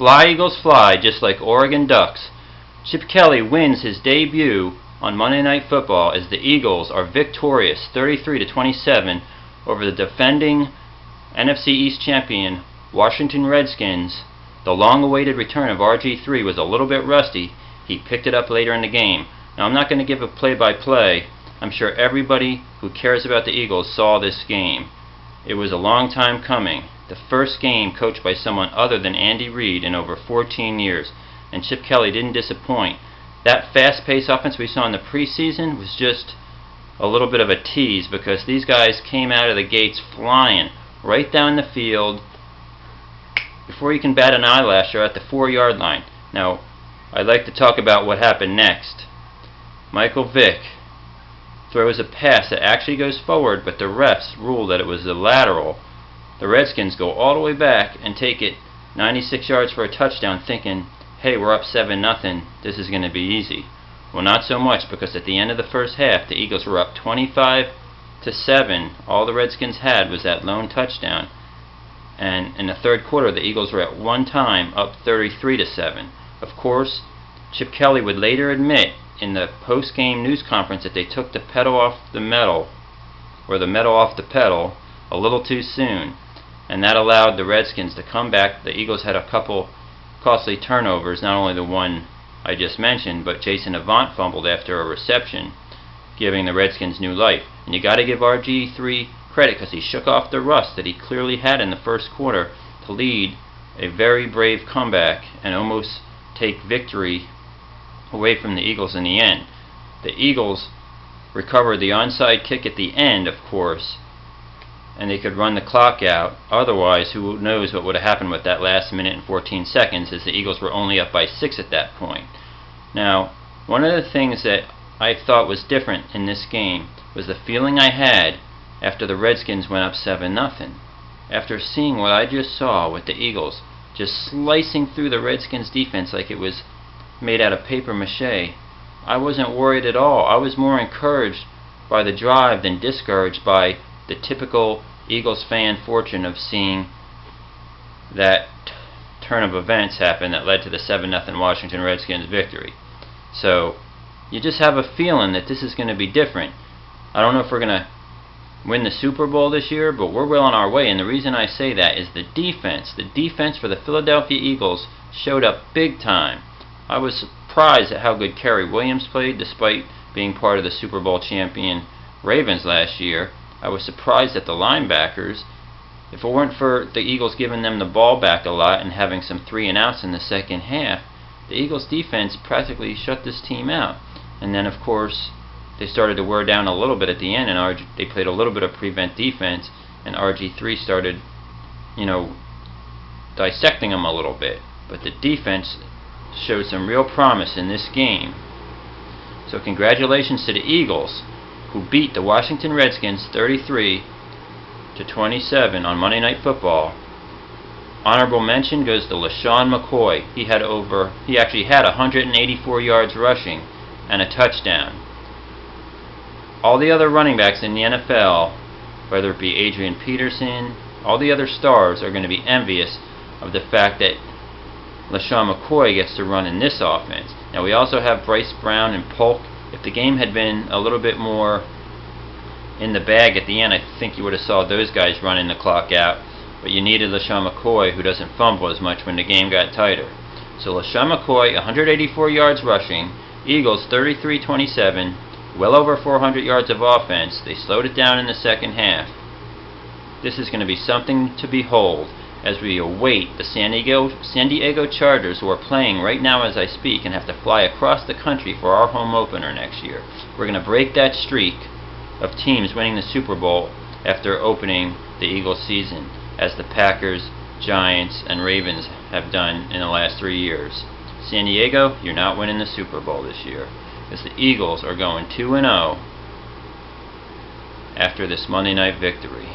Fly, Eagles, fly, just like Oregon Ducks. Chip Kelly wins his debut on Monday Night Football as the Eagles are victorious 33-27 over the defending NFC East champion Washington Redskins. The long-awaited return of RG3 was a little bit rusty. He picked it up later in the game. Now, I'm not going to give a play-by-play. I'm sure everybody who cares about the Eagles saw this game. It was a long time coming. The first game coached by someone other than Andy Reid in over 14 years. And Chip Kelly didn't disappoint. That fast-paced offense we saw in the preseason was just a little bit of a tease because these guys came out of the gates flying right down the field. Before you can bat an eyelash, they're at the 4-yard line. Now, I'd like to talk about what happened next. Michael Vick throws a pass that actually goes forward, but the refs rule that it was a lateral. The Redskins go all the way back and take it 96 yards for a touchdown, thinking, hey, we're up 7-0, this is going to be easy. Well, not so much, because at the end of the first half, the Eagles were up 25-7. All the Redskins had was that lone touchdown. And in the third quarter, the Eagles were at one time up 33-7. Of course, Chip Kelly would later admit in the post-game news conference that they took the pedal off the metal, or the metal off the pedal, a little too soon. And that allowed the Redskins to come back. The Eagles had a couple costly turnovers, not only the one I just mentioned, but Jason Avant fumbled after a reception, giving the Redskins new life. And you got to give RG3 credit because he shook off the rust that he clearly had in the first quarter to lead a very brave comeback and almost take victory away from the Eagles in the end. The Eagles recovered the onside kick at the end, of course, and they could run the clock out. Otherwise, who knows what would have happened with that last minute and 14 seconds, as the Eagles were only up by 6 at that point. Now, one of the things that I thought was different in this game was the feeling I had after the Redskins went up 7-0. After seeing what I just saw with the Eagles just slicing through the Redskins defense like it was made out of paper mache, I wasn't worried at all. I was more encouraged by the drive than discouraged by the typical Eagles fan fortune of seeing that turn of events happen that led to the 7-0 Washington Redskins victory. So you just have a feeling that this is going to be different. I don't know if we're going to win the Super Bowl this year, but we're well on our way. And the reason I say that is the defense. The defense for the Philadelphia Eagles showed up big time. I was surprised at how good Kerry Williams played despite being part of the Super Bowl champion Ravens last year. I was surprised at the linebackers. If it weren't for the Eagles giving them the ball back a lot and having some 3-and-outs in the second half, the Eagles defense practically shut this team out. And then, of course, they started to wear down a little bit at the end, and they played a little bit of prevent defense, and RG3 started, dissecting them a little bit. But the defense showed some real promise in this game. So congratulations to the Eagles, who beat the Washington Redskins 33-27 on Monday Night Football. Honorable mention goes to Lesean McCoy. He actually had 184 yards rushing and a touchdown. All the other running backs in the NFL, whether it be Adrian Peterson, all the other stars are going to be envious of the fact that Lesean McCoy gets to run in this offense. Now, we also have Bryce Brown and Polk. If the game had been a little bit more in the bag at the end, I think you would have saw those guys running the clock out. But you needed Lesean McCoy, who doesn't fumble as much when the game got tighter. So Lesean McCoy, 184 yards rushing. Eagles 33-27. Well over 400 yards of offense. They slowed it down in the second half. This is going to be something to behold as we await the San Diego Chargers, who are playing right now as I speak and have to fly across the country for our home opener next year. We're going to break that streak of teams winning the Super Bowl after opening the Eagles season, as the Packers, Giants, and Ravens have done in the last 3 years. San Diego, you're not winning the Super Bowl this year, as the Eagles are going 2-0 after this Monday night victory.